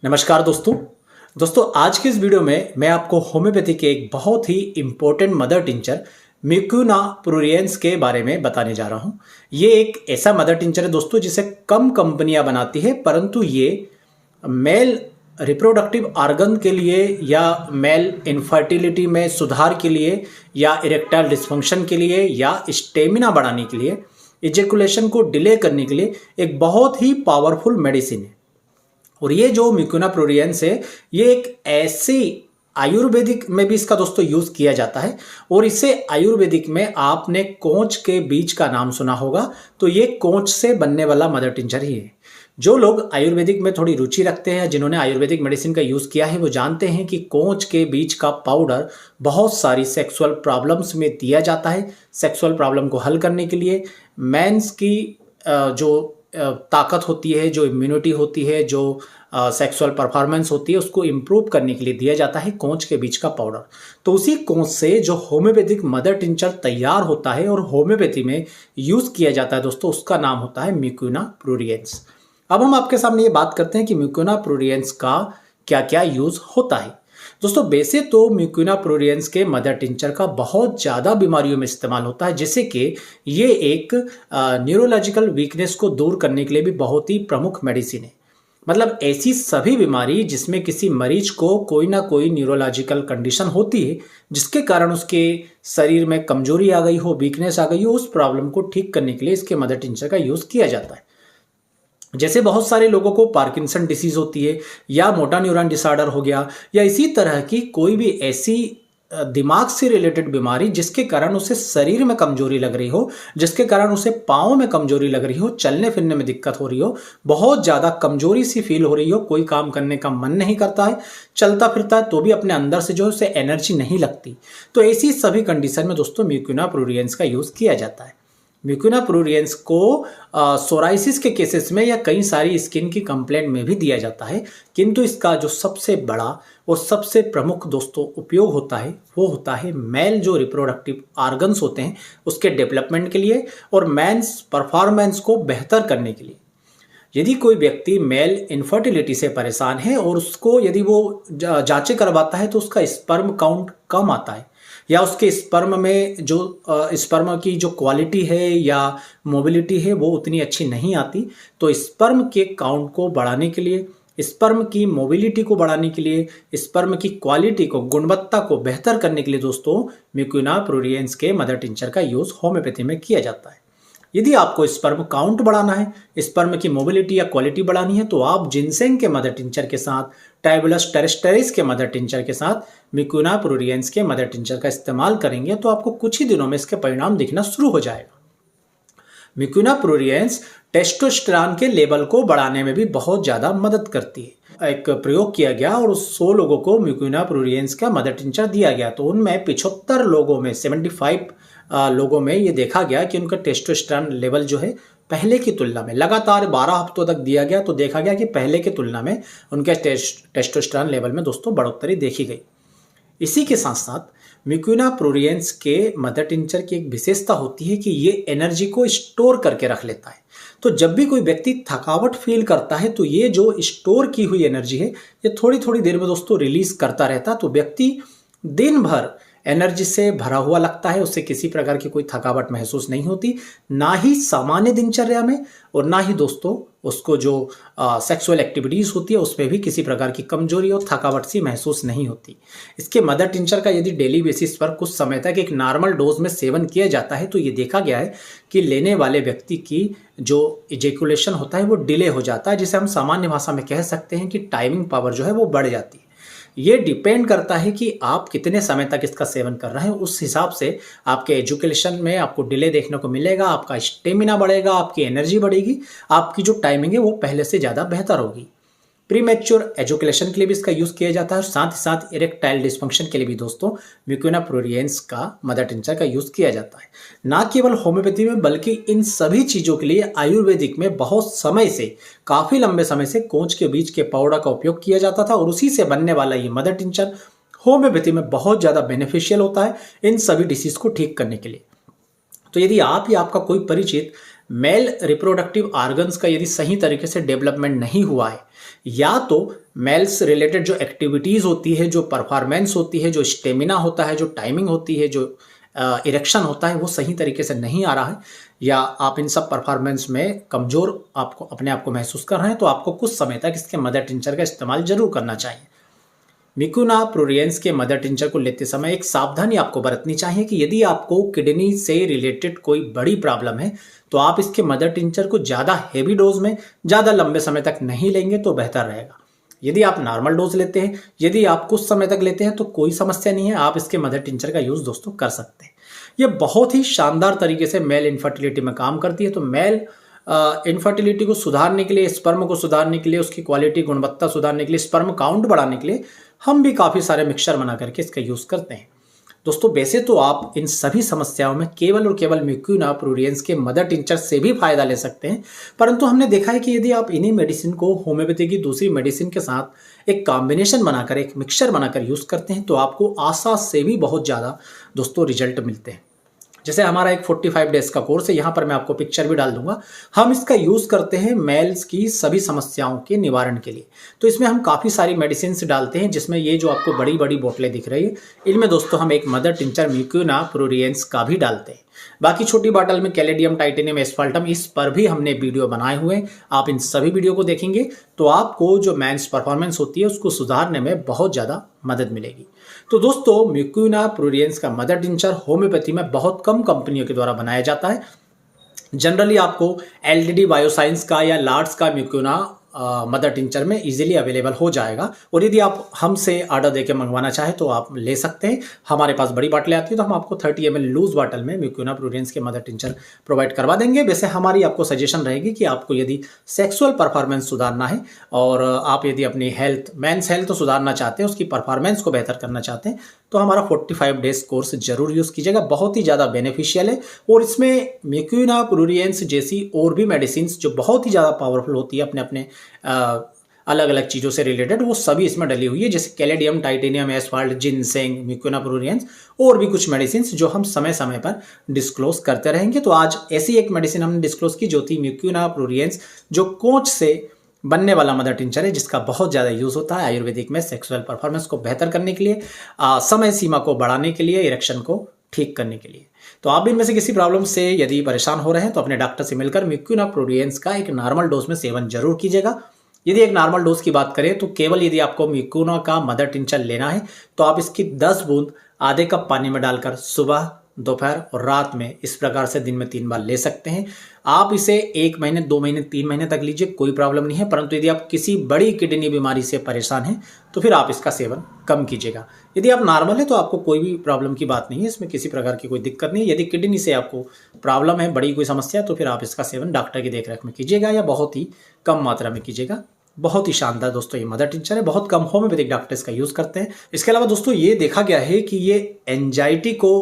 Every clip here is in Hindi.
नमस्कार दोस्तों आज की इस वीडियो में मैं आपको होम्योपैथी के एक बहुत ही इंपॉर्टेंट मदर टिंचर म्यूकोना प्रूरिएंस के बारे में बताने जा रहा हूं। ये एक ऐसा मदर टिंचर है दोस्तों जिसे कम कंपनियां बनाती है, परंतु ये मेल रिप्रोडक्टिव ऑर्गन के लिए या मेल इनफर्टिलिटी में सुधार के लिए या इरेक्टाइल डिस्फंक्शन के लिए या स्टेमिना बढ़ाने के लिए, इजेकुलेशन को डिले करने के लिए एक बहुत ही पावरफुल मेडिसिन है। और ये जो म्यूकोना प्रूरिएंस है ये एक ऐसी आयुर्वेदिक में भी इसका दोस्तों यूज किया जाता है। और इसे आयुर्वेदिक में आपने कोंच के बीज का नाम सुना होगा, तो ये कोंच से बनने वाला मदर टिंचर ही है। जो लोग आयुर्वेदिक में थोड़ी रुचि रखते हैं, जिन्होंने आयुर्वेदिक मेडिसिन का यूज किया है, वो जानते हैं कि कोंच के बीज का पाउडर बहुत सारी सेक्सुअल प्रॉब्लम्स में दिया जाता है। सेक्सुअल प्रॉब्लम को हल करने के लिए, मेंस की जो ताकत होती है, जो इम्यूनिटी होती है, जो सेक्सुअल परफॉर्मेंस होती है, उसको इम्प्रूव करने के लिए दिया जाता है कोंच के बीज का पाउडर। तो उसी कोंच से जो होम्योपैथिक मदर टिंचर तैयार होता है और होम्योपैथी में यूज किया जाता है दोस्तों, उसका नाम होता है म्यूकोना प्रूरिएंस। अब हम आपके सामने ये बात करते हैं कि म्यूकोना प्रूरिएंस का क्या क्या यूज होता है। दोस्तों वैसे तो म्यूकोना प्रूरिएंस के मदर टिंचर का बहुत ज़्यादा बीमारियों में इस्तेमाल होता है, जैसे कि ये एक न्यूरोलॉजिकल वीकनेस को दूर करने के लिए भी बहुत ही प्रमुख मेडिसिन है। मतलब ऐसी सभी बीमारी जिसमें किसी मरीज को कोई ना कोई न्यूरोलॉजिकल कंडीशन होती है, जिसके कारण उसके शरीर में कमजोरी आ गई हो, वीकनेस आ गई हो, उस प्रॉब्लम को ठीक करने के लिए इसके मदर टिंचर का यूज़ किया जाता है। जैसे बहुत सारे लोगों को पार्किंसन डिसीज होती है, या मोटा न्यूरॉन डिसऑर्डर हो गया, या इसी तरह की कोई भी ऐसी दिमाग से रिलेटेड बीमारी जिसके कारण उसे शरीर में कमजोरी लग रही हो, जिसके कारण उसे पाँव में कमजोरी लग रही हो, चलने फिरने में दिक्कत हो रही हो, बहुत ज़्यादा कमजोरी सी फील हो रही हो, कोई काम करने का मन नहीं करता है, चलता फिरता है तो भी अपने अंदर से जो है उसे एनर्जी नहीं लगती, तो ऐसी सभी कंडीशन में दोस्तों म्यूकोना प्रूरिएंस का यूज़ किया जाता है। म्यूकोना प्रूरिएंस को सोराइसिस के केसेस में या कई सारी स्किन की कंप्लेंट में भी दिया जाता है, किंतु इसका जो सबसे बड़ा और सबसे प्रमुख दोस्तों उपयोग होता है वो होता है मेल जो रिप्रोडक्टिव ऑर्गन्स होते हैं उसके डेवलपमेंट के लिए और मेंस परफॉर्मेंस को बेहतर करने के लिए। यदि कोई व्यक्ति मेल इनफर्टिलिटी से परेशान है और उसको यदि वो जांचें करवाता है तो उसका स्पर्म काउंट कम आता है, या उसके स्पर्म में जो स्पर्म की जो क्वालिटी है या मोबिलिटी है वो उतनी अच्छी नहीं आती, तो स्पर्म के काउंट को बढ़ाने के लिए, स्पर्म की मोबिलिटी को बढ़ाने के लिए, स्पर्म की क्वालिटी को, गुणवत्ता को बेहतर करने के लिए दोस्तों म्यूकोना प्रूरिएंस के मदर टिंचर का यूज़ होम्योपैथी में किया जाता है। यदि आपको स्पर्म काउंट बढ़ाना है, स्पर्म की मोबिलिटी या क्वालिटी बढ़ानी है, तो आप जिनसेंग के मदर टिंचर के साथ, टाइबुलस टेरेस्टेरिस के मदर टिंचर के साथ म्यूकोना प्रूरिएंस के मदर टिंचर का इस्तेमाल करेंगे तो आपको कुछ ही दिनों में इसके परिणाम दिखना शुरू हो जाएगा। म्यूकोना प्रूरिएंस टेस्टोस्टेरोन के लेवल को बढ़ाने में भी बहुत ज़्यादा मदद करती है। एक प्रयोग किया गया और 100 लोगों को म्यूकोना प्रूरिएंस का मदर टिंचर दिया गया, तो उनमें 75 लोगों में 75 लोगों में ये देखा गया कि उनका टेस्टोस्टेरोन लेवल जो है पहले की तुलना में, लगातार 12 हफ्तों तक दिया गया तो देखा गया कि पहले की तुलना में उनके टेस्टोस्टेरोन लेवल में दोस्तों बढ़ोतरी देखी गई। इसी के साथ साथ म्यूकोना प्रूरिएंस के मदर टिंचर की एक विशेषता होती है कि ये एनर्जी को स्टोर करके रख लेता है। तो जब भी कोई व्यक्ति थकावट फील करता है तो ये जो स्टोर की हुई एनर्जी है ये थोड़ी थोड़ी देर में दोस्तों रिलीज करता रहता है, तो व्यक्ति दिन भर एनर्जी से भरा हुआ लगता है, उससे किसी प्रकार की कोई थकावट महसूस नहीं होती, ना ही सामान्य दिनचर्या में और ना ही दोस्तों उसको जो सेक्सुअल एक्टिविटीज़ होती है उसमें भी किसी प्रकार की कमजोरी और थकावट सी महसूस नहीं होती। इसके मदर टिंचर का यदि डेली बेसिस पर कुछ समय तक एक नॉर्मल डोज में सेवन किया जाता है तो ये देखा गया है कि लेने वाले व्यक्ति की जो इजेकुलेशन होता है वो डिले हो जाता है, जिसे हम सामान्य भाषा में कह सकते हैं कि टाइमिंग पावर जो है वो बढ़ जाती है। ये डिपेंड करता है कि आप कितने समय तक इसका सेवन कर रहे हैं, उस हिसाब से आपके एजुकेशन में आपको डिले देखने को मिलेगा, आपका स्टेमिना बढ़ेगा, आपकी एनर्जी बढ़ेगी, आपकी जो टाइमिंग है वो पहले से ज़्यादा बेहतर होगी। प्रीमेच्योर एजुकेशन के लिए भी इसका यूज़ किया जाता है और साथ ही साथ इरेक्टाइल डिस्फंक्शन के लिए भी दोस्तों म्यूकोना प्रूरिएंस का मदर टिंचर का यूज़ किया जाता है। ना केवल होम्योपैथी में बल्कि इन सभी चीज़ों के लिए आयुर्वेदिक में बहुत समय से, काफ़ी लंबे समय से कोंच के बीज के पाउडर का उपयोग किया जाता था, और उसी से बनने वाला ये मदर टिंचर होम्योपैथी में बहुत ज़्यादा बेनिफिशियल होता है इन सभी डिसीज़ को ठीक करने के लिए। तो यदि आप या आपका कोई परिचित मेल रिप्रोडक्टिव ऑर्गन्स का यदि सही तरीके से डेवलपमेंट नहीं हुआ है, या तो मेल्स रिलेटेड जो एक्टिविटीज़ होती है, जो परफॉर्मेंस होती है, जो स्टेमिना होता है, जो टाइमिंग होती है, जो इरेक्शन होता है, वो सही तरीके से नहीं आ रहा है, या आप इन सब परफॉर्मेंस में कमज़ोर आपको अपने आप को महसूस कर रहे हैं, तो आपको कुछ समय तक इसके मदर टिंचर का इस्तेमाल जरूर करना चाहिए। मिकुना प्रूरिएंस के मदर टिंचर को लेते समय एक सावधानी आपको बरतनी चाहिए कि यदि आपको किडनी से रिलेटेड कोई बड़ी प्रॉब्लम है तो आप इसके मदर टिंचर को ज़्यादा हेवी डोज में ज़्यादा लंबे समय तक नहीं लेंगे तो बेहतर रहेगा। यदि आप नॉर्मल डोज लेते हैं, यदि आप कुछ समय तक लेते हैं तो कोई समस्या नहीं है, आप इसके मदर टिंचर का यूज़ दोस्तों कर सकते हैं। ये बहुत ही शानदार तरीके से मेल इनफर्टिलिटी में काम करती है। तो मेल इनफर्टिलिटी को सुधारने के लिए, स्पर्म को सुधारने के लिए, उसकी क्वालिटी गुणवत्ता सुधारने के लिए, स्पर्म काउंट बढ़ाने के लिए हम भी काफ़ी सारे मिक्सचर बना करके इसका यूज़ करते हैं। दोस्तों वैसे तो आप इन सभी समस्याओं में केवल और केवल मिकुना प्रूरिएंस के मदर टिंचर से भी फायदा ले सकते हैं, परंतु हमने देखा है कि यदि आप इन्हीं मेडिसिन को होम्योपैथी की दूसरी मेडिसिन के साथ एक कॉम्बिनेशन बनाकर, एक मिक्सचर बनाकर यूज़ करते हैं तो आपको आशा से भी बहुत ज़्यादा दोस्तों रिजल्ट मिलते हैं। जैसे हमारा एक 45 डेज का कोर्स है, यहाँ पर मैं आपको पिक्चर भी डाल दूंगा। हम इसका यूज़ करते हैं मेल्स की सभी समस्याओं के निवारण के लिए। तो इसमें हम काफ़ी सारी मेडिसिन डालते हैं, जिसमें ये जो आपको बड़ी बड़ी बोतलें दिख रही है, इनमें दोस्तों हम एक मदर टिंचर मिकुना प्रूरिएंस का भी डालते हैं। बाकी छोटी बॉटल में कैलेडियम, टाइटेनियम, एस्फाल्टम, इस पर भी हमने वीडियो बनाए हुए हैं। आप इन सभी वीडियो को देखेंगे तो आपको जो मेंस परफॉर्मेंस होती है उसको सुधारने में बहुत ज़्यादा मदद मिलेगी। तो दोस्तों मिकुना प्रूरिएंस का मदर टिंचर होम्योपैथी में बहुत कम कंपनियों के द्वारा बनाया जाता है। जनरली आपको एलटीडी बायोसाइंस का या लार्ड्स का मिकुना मदर टिंचर में इजीली अवेलेबल हो जाएगा, और यदि आप हमसे ऑर्डर देके मंगवाना चाहें तो आप ले सकते हैं। हमारे पास बड़ी बाटलें आती है तो हम आपको 30 ml लूज बाटल में मिकुना प्रूरिएंस के मदर टिंचर प्रोवाइड करवा देंगे। वैसे हमारी आपको सजेशन रहेगी कि आपको यदि सेक्सुअल परफॉर्मेंस सुधारना है और आप यदि अपनी हेल्थ, मेंस हेल्थ तो सुधारना चाहते हैं, उसकी परफॉर्मेंस को बेहतर करना चाहते हैं, तो हमारा 45 डेज कोर्स जरूर यूज़ कीजिएगा। बहुत ही ज़्यादा बेनिफिशियल है, और इसमें मिकुना प्रूरिएंस जैसी और भी मेडिसिन जो बहुत ही ज़्यादा पावरफुल होती है अपने अपने अलग अलग चीज़ों से रिलेटेड, वो सभी इसमें डली हुई है, जैसे कैलेडियम, टाइटेनियम, एस्फाल्ट, जिनसेंग, मिकुना प्रूरिएंस और भी कुछ मेडिसिन जो हम समय समय पर डिस्क्लोज करते रहेंगे। तो आज ऐसी एक मेडिसिन हमने डिस्क्लोज की जो थी मिकुना प्रूरिएंस, जो कोच से बनने वाला मदर टिंचर है, जिसका बहुत ज़्यादा यूज़ होता है आयुर्वेदिक में सेक्सुअल परफॉर्मेंस को बेहतर करने के लिए, समय सीमा को बढ़ाने के लिए, इरेक्शन को ठीक करने के लिए। तो आप भी इनमें से किसी प्रॉब्लम से यदि परेशान हो रहे हैं तो अपने डॉक्टर से मिलकर मिकुना प्रूरिएंस का एक नॉर्मल डोज में सेवन जरूर कीजिएगा। यदि एक नॉर्मल डोज की बात करें तो केवल यदि आपको मिकुना का मदर टिंचर लेना है तो आप इसकी 10 बूंद आधे कप पानी में डालकर सुबह, दोपहर और रात में इस प्रकार से दिन में 3 बार ले सकते हैं। आप इसे 1 महीने, 2 महीने, 3 महीने तक लीजिए, कोई प्रॉब्लम नहीं है। परंतु यदि आप किसी बड़ी किडनी बीमारी से परेशान हैं तो फिर आप इसका सेवन कम कीजिएगा। यदि आप नॉर्मल है तो आपको कोई भी प्रॉब्लम की बात नहीं है, इसमें किसी प्रकार की कोई दिक्कत नहीं है। यदि किडनी से आपको प्रॉब्लम है, बड़ी कोई समस्या, तो फिर आप इसका सेवन डॉक्टर की देखरेख में कीजिएगा या बहुत ही कम मात्रा में कीजिएगा। बहुत ही शानदार दोस्तों ये मदर टिंचर है, बहुत कम होम्योपैथिक डॉक्टर इसका यूज़ करते हैं। इसके अलावा दोस्तों ये देखा गया है कि ये एंजाइटी को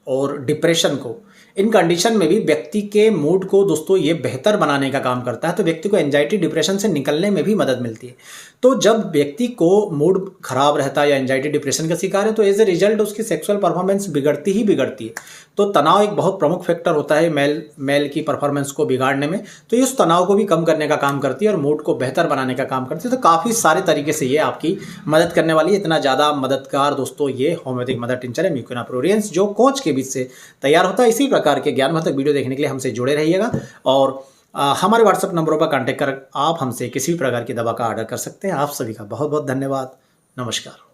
और डिप्रेशन को, इन कंडीशन में भी व्यक्ति के मूड को दोस्तों ये बेहतर बनाने का काम करता है। तो व्यक्ति को एंजाइटी, डिप्रेशन से निकलने में भी मदद मिलती है। तो जब व्यक्ति को मूड खराब रहता है या एंजाइटी, डिप्रेशन का शिकार है तो एज ए रिजल्ट उसकी सेक्सुअल परफॉर्मेंस बिगड़ती ही बिगड़ती है। तो तनाव एक बहुत प्रमुख फैक्टर होता है मेल की परफॉर्मेंस को बिगाड़ने में, तो ये उस तनाव को भी कम करने का काम करती है और मूड को बेहतर बनाने का काम करती है। तो काफ़ी सारे तरीके से ये आपकी मदद करने वाली है। इतना ज़्यादा मददगार दोस्तों ये होम्योपैथिक मदर टिंचर है मिकुना प्रूरिएंस, जो कोच के बीच से तैयार होता है। इसी प्रकार के ज्ञानवर्धक वीडियो देखने के लिए हमसे जुड़े रहिएगा, और हमारे व्हाट्सएप नंबरों पर कांटेक्ट कर आप हमसे किसी भी प्रकार की दवा का ऑर्डर कर सकते हैं। आप सभी का बहुत बहुत धन्यवाद। नमस्कार।